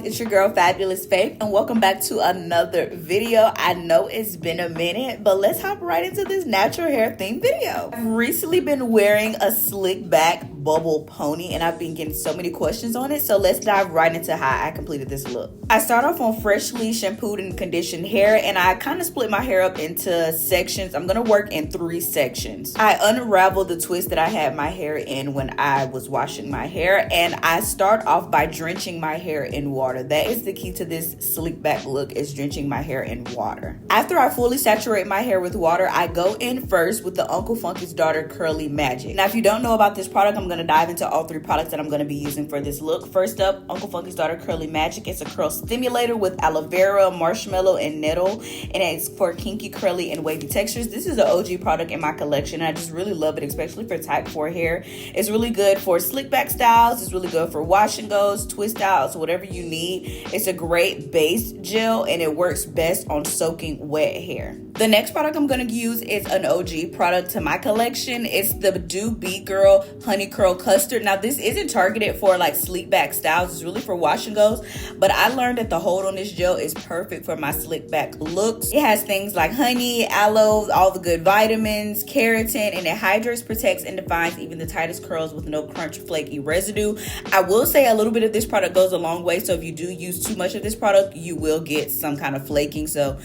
It's your girl Fabulous Faith, and welcome back to another video. I know it's been a minute, but let's hop right into this natural hair theme video. I've recently been wearing a slick back bubble pony, and I've been getting so many questions on it, so let's dive right into how I completed this look. I start off on freshly shampooed and conditioned hair, and I kind of split my hair up into sections. I'm gonna work in 3 sections. I unraveled the twist that I had my hair in when I was washing my hair, and I start off by drenching my hair in water. That is the key to this slick back look, is drenching my hair in water. After I fully saturate my hair with water, I go in first with the Uncle Funky's Daughter Curly Magic. Now, if you don't know about this product, I'm gonna dive into all 3 products that I'm gonna be using for this look. First up, Uncle Funky's Daughter Curly Magic. It's a curl stimulator with aloe vera, marshmallow, and nettle, and it's for kinky, curly, and wavy textures. This is an OG product in my collection, and I just really love it, especially for type 4 hair. It's really good for slick back styles. It's really good for wash and goes, twist styles, whatever you need. It's a great base gel, and it works best on soaking wet hair. The next product I'm going to use is an OG product to my collection. It's the Do Be Girl Honey Curl Custard. Now, this isn't targeted for like sleek back styles. It's really for wash and goes, but I learned that the hold on this gel is perfect for my slick back looks. It has things like honey, aloe, all the good vitamins, keratin, and it hydrates, protects, and defines even the tightest curls with no crunch, flaky residue. I will say a little bit of this product goes a long way, so if you do use too much of this product, you will get some kind of flaking, so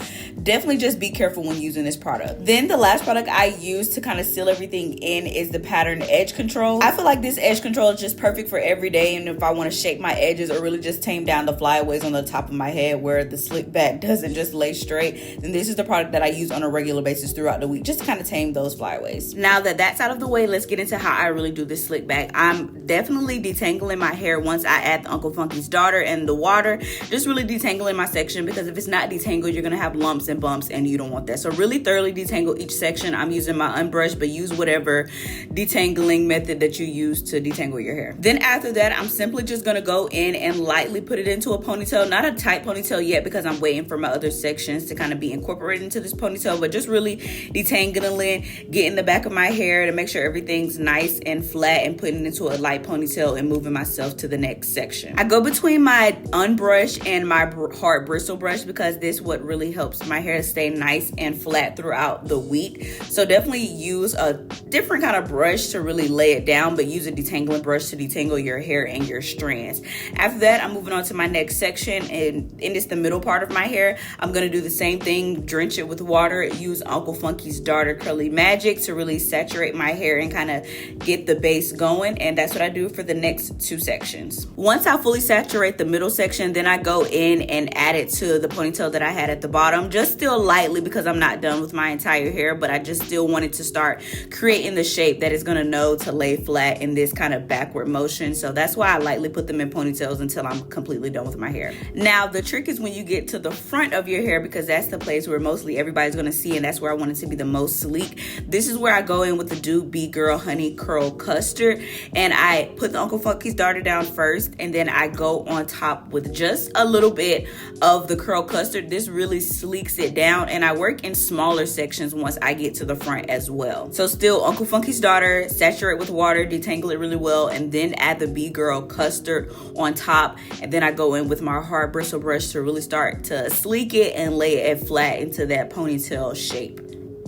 definitely just be careful when using this product. Then the last product I use to kind of seal everything in is the Pattern Edge Control. I feel like this edge control is just perfect for every day, and if I want to shape my edges or really just tame down the flyaways on the top of my head where the slick back doesn't just lay straight, then this is the product that I use on a regular basis throughout the week, just to kind of tame those flyaways. Now that that's out of the way, let's get into how I really do this slick back. I'm definitely detangling my hair once I add the Uncle Funky's Daughter and the water, just really detangling my section, because if it's not detangled, you're gonna have lumps and bumps, and you don't want that. So really thoroughly detangle each section. I'm using my unbrushed, but use whatever detangling method that you use to detangle your hair. Then after that, I'm simply just gonna go in and lightly put it into a ponytail. Not a tight ponytail yet, because I'm waiting for my other sections to kind of be incorporated into this ponytail, but just really detangling, getting the back of my hair to make sure everything's nice and flat, and putting it into a light ponytail and moving myself to the next section. I go between my unbrushed and my hard bristle brush, because this what really helps my hair stay nice and flat throughout the week. So definitely use a different kind of brush to really lay it down, but use a detangling brush to detangle your hair and your strands. After that, I'm moving on to my next section, and it's the middle part of my hair. I'm going to do the same thing, drench it with water, use Uncle Funky's Daughter Curly Magic to really saturate my hair and kind of get the base going, and that's what I do for the next 2 sections. Once I fully saturate the middle section, then I go in and add it to the ponytail that I had at the bottom, just still lightly, because I'm not done with my entire hair, but I just still wanted to start creating the shape that is going to know to lay flat in this kind of backward motion. So that's why I lightly put them in ponytails until I'm completely done with my hair. Now, the trick is when you get to the front of your hair, because that's the place where mostly everybody's going to see, and that's where I want it to be the most sleek. This is where I go in with the Do Be Girl Honey Curl Custard, and I put the Uncle Funky's Daughter down first, and then I go on top with just a little bit of the curl custard. This really sleeks it down, and I work in smaller sections once I get to the front as well. So still Uncle Funky's Daughter, saturate with water, detangle it really well, and then add the Be Girl Custard on top, and then I go in with my hard bristle brush to really start to sleek it and lay it flat into that ponytail shape.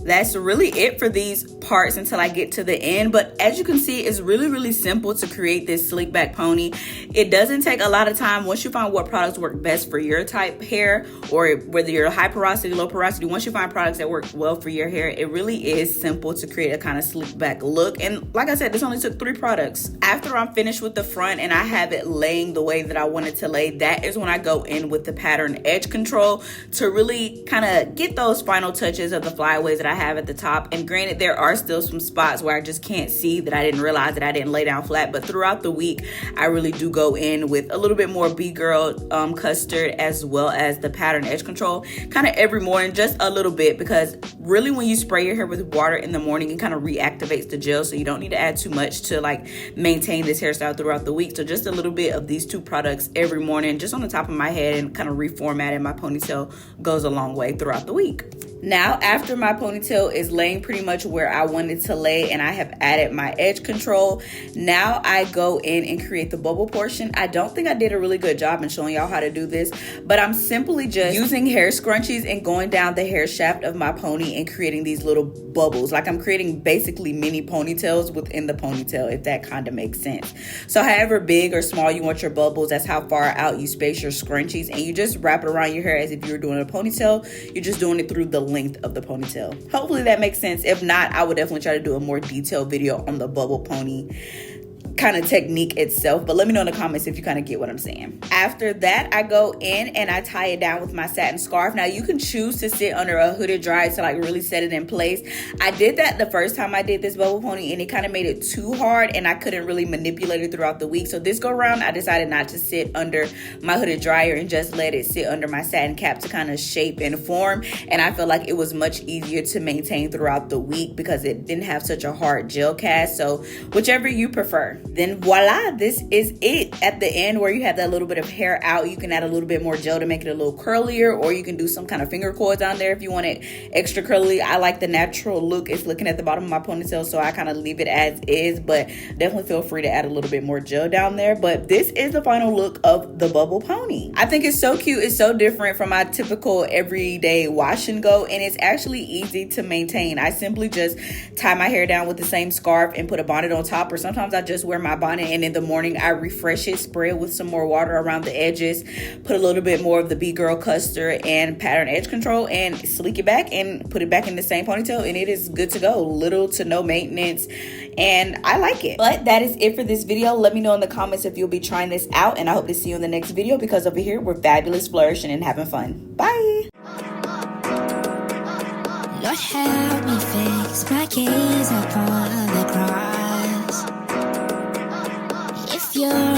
That's really it for these parts until I get to the end. But as you can see, it's really simple to create this slick back pony. It doesn't take a lot of time. Once you find what products work best for your type hair, or whether you're high porosity, low porosity, once you find products that work well for your hair, it really is simple to create a kind of slick back look. And like I said, this only took 3 products. After I'm finished with the front and I have it laying the way that I want it to lay, that is when I go in with the Pattern Edge Control to really kind of get those final touches of the flyaways that I have at the top. And granted, there are still some spots where I just can't see, that I didn't realize that I didn't lay down flat, but throughout the week I really do go in with a little bit more Be Girl custard, as well as the Pattern Edge Control kind of every morning, just a little bit, because really when you spray your hair with water in the morning, it kind of reactivates the gel, so you don't need to add too much to like maintain this hairstyle throughout the week. So just a little bit of these 2 products every morning, just on the top of my head, and kind of reformatting my ponytail goes a long way throughout the week. Now, after my ponytail is laying pretty much where I want it to lay and I have added my edge control, now I go in and create the bubble portion. I don't think I did a really good job in showing y'all how to do this, but I'm simply just using hair scrunchies and going down the hair shaft of my pony and creating these little bubbles. Like I'm creating basically mini ponytails within the ponytail, if that kind of makes sense. So however big or small you want your bubbles, that's how far out you space your scrunchies, and you just wrap it around your hair as if you were doing a ponytail. You're just doing it through the length of the ponytail. Hopefully that makes sense. If not, I would definitely try to do a more detailed video on the bubble pony kind of technique itself, but let me know in the comments if you kind of get what I'm saying. After that, I go in and I tie it down with my satin scarf. Now you can choose to sit under a hooded dryer to like really set it in place. I did that the first time I did this bubble pony and it kind of made it too hard and I couldn't really manipulate it throughout the week. So this go around, I decided not to sit under my hooded dryer and just let it sit under my satin cap to kind of shape and form. And I feel like it was much easier to maintain throughout the week because it didn't have such a hard gel cast. So whichever you prefer. Then voila, this is it. At the end where you have that little bit of hair out, you can add a little bit more gel to make it a little curlier, or you can do some kind of finger coils down there if you want it extra curly. I like the natural look. It's looking at the bottom of my ponytail, so I kind of leave it as is, but definitely feel free to add a little bit more gel down there. But this is the final look of the bubble pony. I think it's so cute. It's so different from my typical everyday wash and go, and it's actually easy to maintain. I simply just tie my hair down with the same scarf and put a bonnet on top, or sometimes I just wear my bonnet and in the morning I refresh it, spray it with some more water around the edges, put a little bit more of the B-Girl Custard and pattern edge control, and sleek it back and put it back in the same ponytail, and it is good to go. Little to no maintenance, and I like it. But that is it for this video. Let me know in the comments if you'll be trying this out, and I hope to see you in the next video, because over here we're fabulous, flourishing, and having fun. Bye. Lord, help me fix my gaze upon the cross. If you're